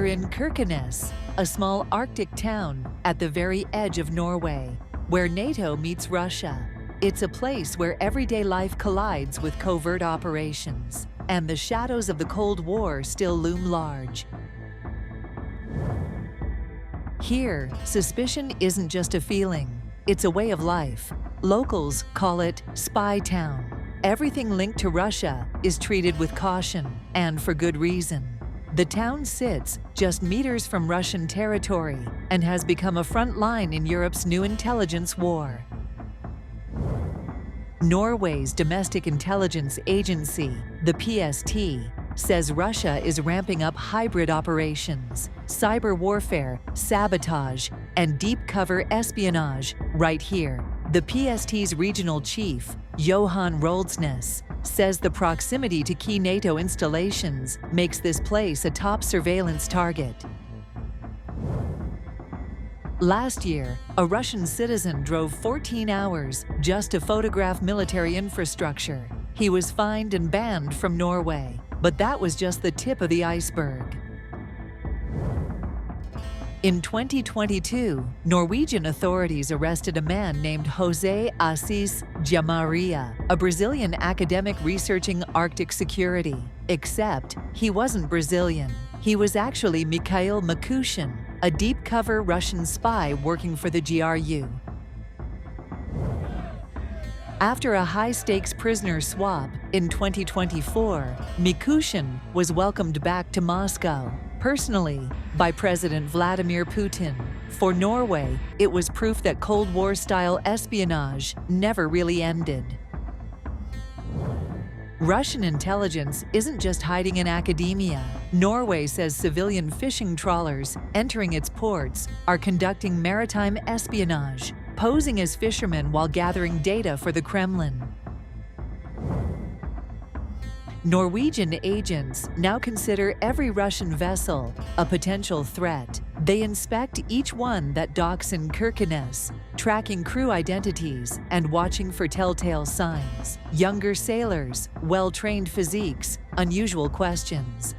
We're in Kirkenes, a small Arctic town at the very edge of Norway, where NATO meets Russia. It's a place where everyday life collides with covert operations, and the shadows of the Cold War still loom large. Here, suspicion isn't just a feeling, it's a way of life. Locals call it Spy Town. Everything linked to Russia is treated with caution, and for good reason. The town sits just meters from Russian territory and has become a front line in Europe's new intelligence war. Norway's domestic intelligence agency, the PST, says Russia is ramping up hybrid operations, cyber warfare, sabotage, and deep cover espionage right here. The PST's regional chief, Johan Roldsnes, says the proximity to key NATO installations makes this place a top surveillance target. Last year, a Russian citizen drove 14 hours just to photograph military infrastructure. He was fined and banned from Norway, but that was just the tip of the iceberg. In 2022, Norwegian authorities arrested a man named José Assis Jamaria, a Brazilian academic researching Arctic security. Except, he wasn't Brazilian. He was actually Mikhail Makushin, a deep-cover Russian spy working for the GRU. After a high-stakes prisoner swap in 2024, Mikushin was welcomed back to Moscow, personally, by President Vladimir Putin. For Norway, it was proof that Cold War-style espionage never really ended. Russian intelligence isn't just hiding in academia. Norway says civilian fishing trawlers entering its ports are conducting maritime espionage, posing as fishermen while gathering data for the Kremlin. Norwegian agents now consider every Russian vessel a potential threat. They inspect each one that docks in Kirkenes, tracking crew identities and watching for telltale signs. Younger sailors, well-trained physiques, unusual questions.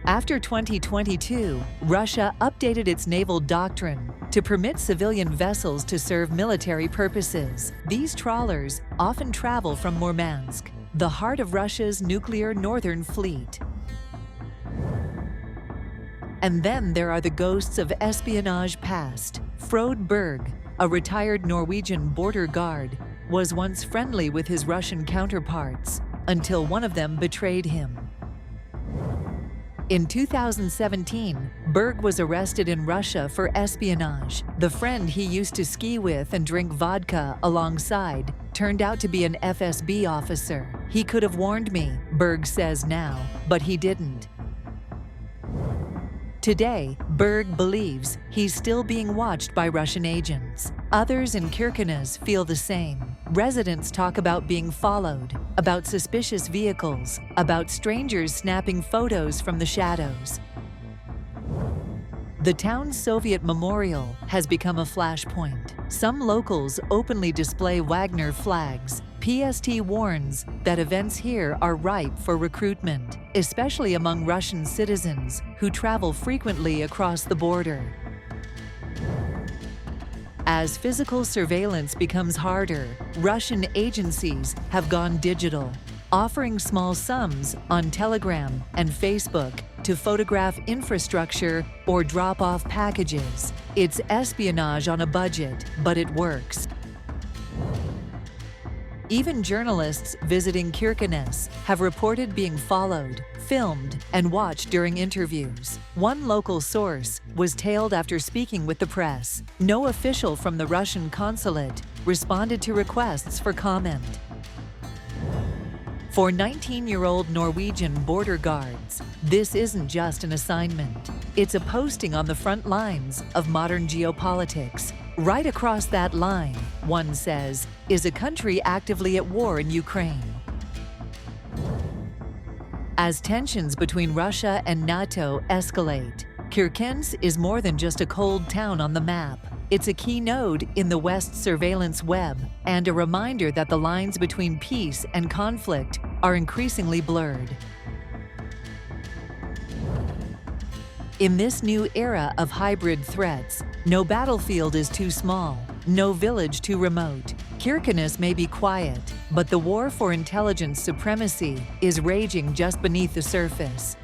After 2022, Russia updated its naval doctrine to permit civilian vessels to serve military purposes. These trawlers often travel from Murmansk, the heart of Russia's nuclear northern fleet. And then there are the ghosts of espionage past. Frode Berg, a retired Norwegian border guard, was once friendly with his Russian counterparts until one of them betrayed him. In 2017, Berg was arrested in Russia for espionage. The friend he used to ski with and drink vodka alongside turned out to be an FSB officer. He could have warned me, Berg says now, but he didn't. Today, Berg believes he's still being watched by Russian agents. Others in Kirkenes feel the same. Residents talk about being followed, about suspicious vehicles, about strangers snapping photos from the shadows. The town's Soviet memorial has become a flashpoint. Some locals openly display Wagner flags. PST warns that events here are ripe for recruitment, especially among Russian citizens who travel frequently across the border. As physical surveillance becomes harder, Russian agencies have gone digital, offering small sums on Telegram and Facebook to photograph infrastructure or drop off packages. It's espionage on a budget, but it works. Even journalists visiting Kirkenes have reported being followed, filmed, and watched during interviews. One local source was tailed after speaking with the press. No official from the Russian consulate responded to requests for comment. For 19-year-old Norwegian border guards, this isn't just an assignment. It's a posting on the front lines of modern geopolitics. Right across that line, one says, is a country actively at war in Ukraine. As tensions between Russia and NATO escalate, Kirkenes is more than just a cold town on the map. It's a key node in the West's surveillance web and a reminder that the lines between peace and conflict are increasingly blurred. In this new era of hybrid threats, no battlefield is too small, no village too remote. Kirkenes may be quiet, but the war for intelligence supremacy is raging just beneath the surface.